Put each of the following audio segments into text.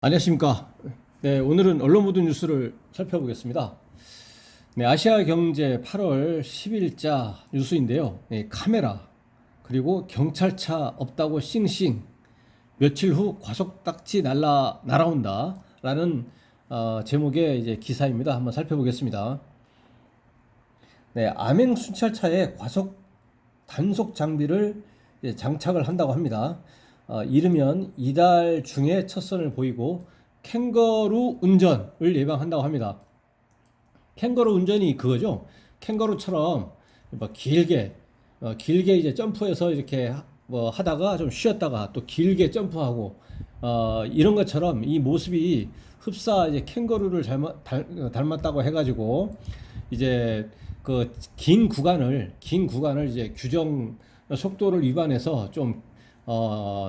안녕하십니까. 네, 오늘은 언론 모드 뉴스를 살펴보겠습니다. 네, 아시아경제 8월 10일자 뉴스인데요. 네, 카메라, 그리고 경찰차 없다고 싱싱, 며칠 후 과속딱지 날아온다. 라는 제목의 이제 기사입니다. 한번 살펴보겠습니다. 네, 암행 순찰차에 단속 장비를 장착을 한다고 합니다. 이르면 이달 중에 첫 선을 보이고 캥거루 운전을 예방한다고 합니다. 캥거루 운전이 그거죠. 캥거루처럼 뭐 길게 이제 점프해서 이렇게 뭐 하다가 좀 쉬었다가 또 길게 점프하고 이런 것처럼 이 모습이 흡사 이제 캥거루를 닮았다고 해가지고 이제 그 긴 구간을 이제 규정 속도를 위반해서 좀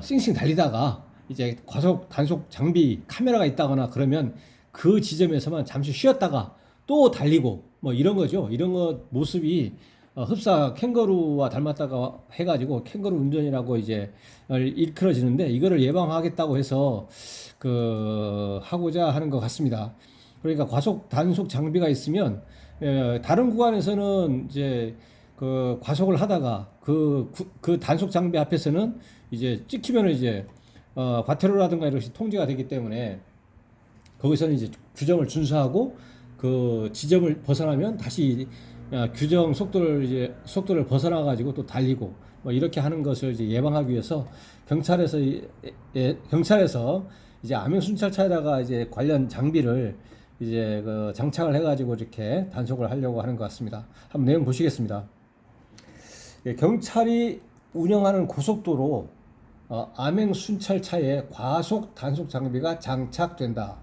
싱싱 달리다가 이제 단속 장비 카메라가 있다거나 그러면 그 지점에서만 잠시 쉬었다가 또 달리고 뭐 이런 거죠. 이런 것 모습이 흡사 캥거루와 닮았다가 해가지고 캥거루 운전이라고 이제 일컬어지는데, 이거를 예방하겠다고 해서 하고자 하는 것 같습니다. 그러니까 단속 장비가 있으면 다른 구간에서는 이제 과속을 하다가 그 단속 장비 앞에서는 이제 찍히면 이제 과태료라든가 이것이 통지가 되기 때문에 거기서는 이제 규정을 준수하고 그 지점을 벗어나면 다시 규정 속도를 벗어나 가지고 또 달리고 뭐 이렇게 하는 것을 이제 예방하기 위해서 경찰에서 이제 암행순찰차에다가 이제 관련 장비를 이제 장착을 해가지고 이렇게 단속을 하려고 하는 것 같습니다. 한번 내용 보시겠습니다. 경찰이 운영하는 고속도로 암행순찰차에 과속 단속 장비가 장착된다.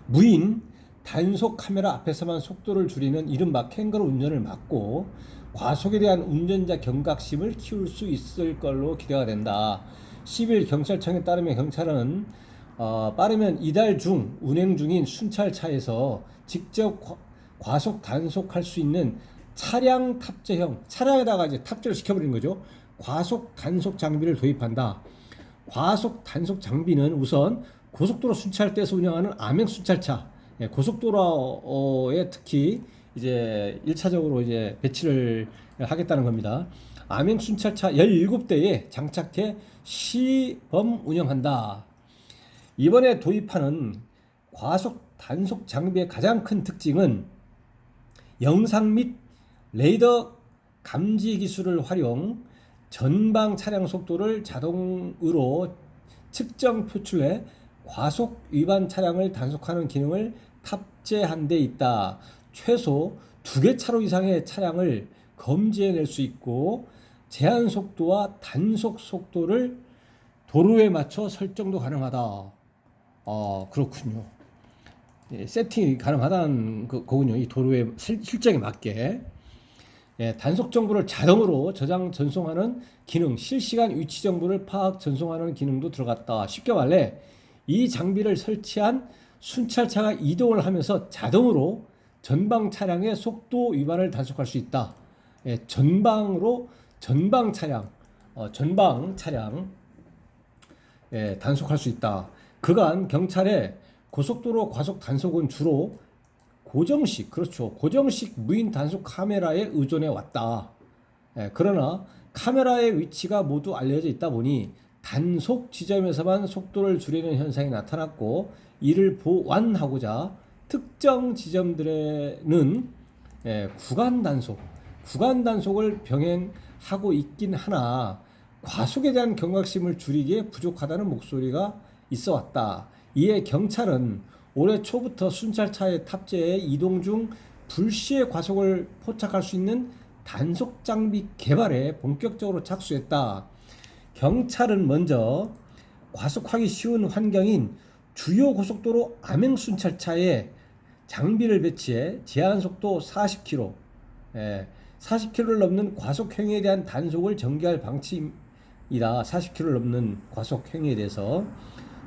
무인 단속 카메라 앞에서만 속도를 줄이는 이른바 캥거루 운전을 막고 과속에 대한 운전자 경각심을 키울 수 있을 걸로 기대가 된다. 10일 경찰청에 따르면 경찰은 빠르면 이달 중 운행 중인 순찰차에서 직접 과속 단속할 수 있는 차량 탑재형, 차량에다가 이제 탑재를 시켜버리는 거죠. 과속 단속 장비를 도입한다. 과속 단속 장비는 우선 고속도로 순찰대에서 운영하는 암행 순찰차, 고속도로에 특히 이제 1차적으로 이제 배치를 하겠다는 겁니다. 암행 순찰차 17대에 장착해 시범 운영한다. 이번에 도입하는 과속 단속 장비의 가장 큰 특징은 영상 및 레이더 감지 기술을 활용, 전방 차량 속도를 자동으로 측정 표출해 과속 위반 차량을 단속하는 기능을 탑재한 데 있다. 최소 2개 차로 이상의 차량을 검지해낼 수 있고 제한 속도와 단속 속도를 도로에 맞춰 설정도 가능하다. 그렇군요. 세팅이 가능하다는 거군요. 이 도로의 실정에 맞게. 단속 정보를 자동으로 저장 전송하는 기능, 실시간 위치 정보를 파악 전송하는 기능도 들어갔다. 쉽게 말해 이 장비를 설치한 순찰차가 이동을 하면서 자동으로 전방 차량의 속도 위반을 단속할 수 있다. 전방 차량 단속할 수 있다. 그간 경찰의 고속도로 과속 단속은 주로 고정식 무인 단속 카메라에 의존해 왔다. 그러나 카메라의 위치가 모두 알려져 있다 보니 단속 지점에서만 속도를 줄이는 현상이 나타났고, 이를 보완하고자 특정 지점들에는 구간 단속을 병행하고 있긴 하나 과속에 대한 경각심을 줄이기에 부족하다는 목소리가 있어 왔다. 이에 경찰은 올해 초부터 순찰차에 탑재해 이동 중 불시에 과속을 포착할 수 있는 단속 장비 개발에 본격적으로 착수했다. 경찰은 먼저 과속하기 쉬운 환경인 주요 고속도로 암행 순찰차에 장비를 배치해 제한 속도 40km, 40km를 넘는 과속 행위에 대한 단속을 전개할 방침이다. 40km를 넘는 과속 행위에 대해서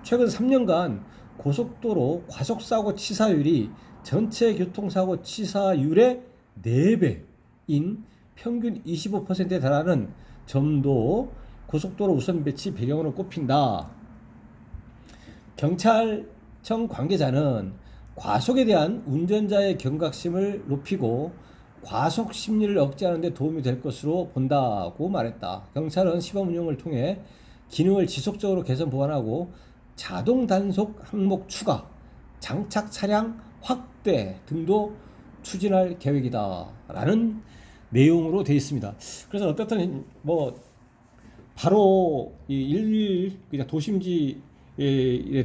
최근 3년간 고속도로 과속사고 치사율이 전체 교통사고 치사율의 4배인 평균 25%에 달하는 점도 고속도로 우선 배치 배경으로 꼽힌다. 경찰청 관계자는 과속에 대한 운전자의 경각심을 높이고 과속 심리를 억제하는 데 도움이 될 것으로 본다고 말했다. 경찰은 시범 운영을 통해 기능을 지속적으로 개선 보완하고 자동 단속 항목 추가, 장착 차량 확대 등도 추진할 계획이다 라는 내용으로 되어 있습니다. 그래서 어떻든 뭐 바로 이 그냥 도심지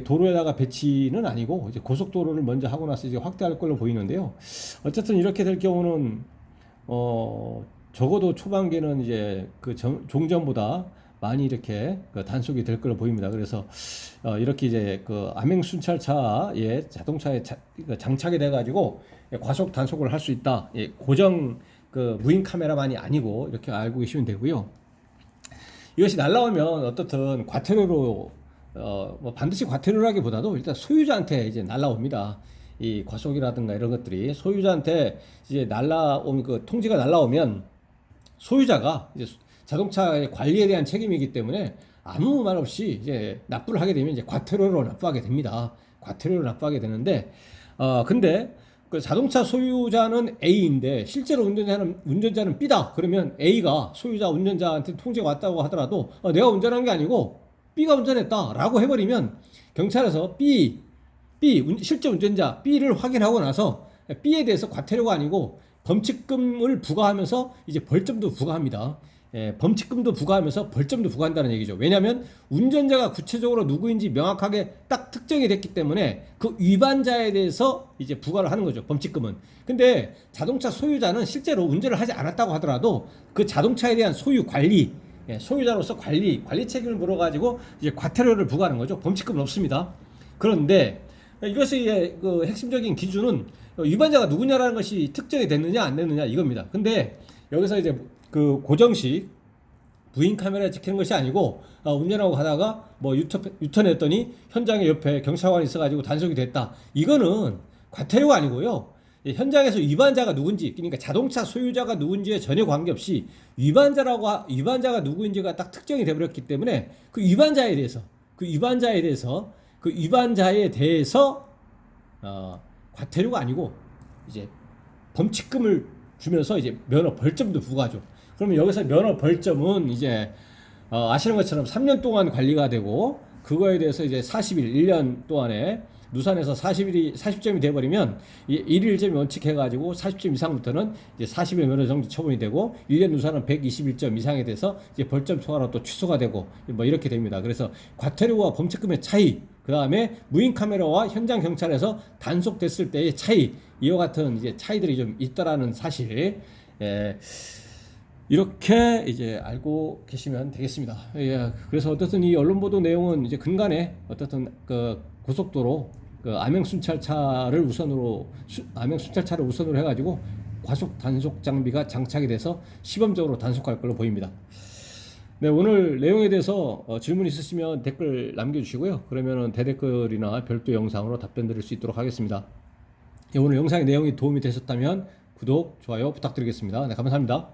도로에다가 배치는 아니고 이제 고속도로를 먼저 하고 나서 이제 확대할 걸로 보이는데요. 어쨌든 이렇게 될 경우는 적어도 초반기는 이제 그 종전보다 많이 이렇게 그 단속이 될 걸로 보입니다. 그래서 이렇게 이제 그 암행 순찰차에 자동차에 장착이 돼 가지고 과속 단속을 할 수 있다. 예, 고정 그 무인 카메라만이 아니고 이렇게 알고 계시면 되고요. 이것이 날라오면 어떻든 과태료로 뭐 반드시 과태료라기보다도 일단 소유자한테 이제 날라옵니다. 이 과속이라든가 이런 것들이 소유자한테 이제 날라오면 그 통지가 날라오면 소유자가 이제 자동차의 관리에 대한 책임이기 때문에 아무 말 없이 이제 납부를 하게 되면 이제 과태료로 납부하게 됩니다. 과태료로 납부하게 되는데 근데 그 자동차 소유자는 A인데 실제로 운전자는 B다. 그러면 A가 소유자 운전자한테 통지가 왔다고 하더라도 내가 운전한 게 아니고 B가 운전했다라고 해버리면 경찰에서 실제 운전자 B를 확인하고 나서 B에 대해서 과태료가 아니고 범칙금을 부과하면서 이제 벌점도 부과합니다. 예, 범칙금도 부과하면서 벌점도 부과한다는 얘기죠. 왜냐하면 운전자가 구체적으로 누구인지 명확하게 딱 특정이 됐기 때문에 그 위반자에 대해서 이제 부과를 하는 거죠. 범칙금은. 근데 자동차 소유자는 실제로 운전을 하지 않았다고 하더라도 그 자동차에 대한 소유 관리, 소유자로서 관리 책임을 물어가지고 이제 과태료를 부과하는 거죠. 범칙금은 없습니다. 그런데 이것의 그 핵심적인 기준은 위반자가 누구냐라는 것이 특정이 됐느냐 안 됐느냐 이겁니다. 근데 여기서 이제 그 고정식 무인 카메라에 찍히는 것이 아니고 운전하고 가다가 뭐 유턴했더니 현장에 옆에 경찰관이 있어가지고 단속이 됐다. 이거는 과태료가 아니고요. 현장에서 위반자가 누군지, 그러니까 자동차 소유자가 누군지에 전혀 관계없이 위반자가 누구인지가 딱 특정이 돼버렸기 때문에 그 위반자에 대해서 과태료가 아니고 이제 범칙금을 주면서 이제 면허 벌점도 부과하죠. 그러면 여기서 면허 벌점은 이제 아시는 것처럼 3년 동안 관리가 되고 그거에 대해서 이제 40일, 1년 동안에 누산에서 40점이 돼버리면 1일점이 원칙해가지고 40점 이상부터는 이제 40일 면허 정지 처분이 되고 1년 누산은 121점 이상에 대해서 이제 벌점 초과로 또 취소가 되고 뭐 이렇게 됩니다. 그래서 과태료와 범칙금의 차이, 그 다음에 무인 카메라와 현장 경찰에서 단속됐을 때의 차이, 이와 같은 이제 차이들이 좀 있다라는 사실, 이렇게 이제 알고 계시면 되겠습니다. 예, 그래서 어떻든 이 언론 보도 내용은 이제 근간에 어떻든 그 고속도로 그 암행 순찰차를 우선으로 해가지고 과속 단속 장비가 장착이 돼서 시범적으로 단속할 걸로 보입니다. 네, 오늘 내용에 대해서 질문 있으시면 댓글 남겨주시고요. 그러면은 대댓글이나 별도 영상으로 답변 드릴 수 있도록 하겠습니다. 예, 오늘 영상의 내용이 도움이 되셨다면 구독, 좋아요 부탁드리겠습니다. 네, 감사합니다.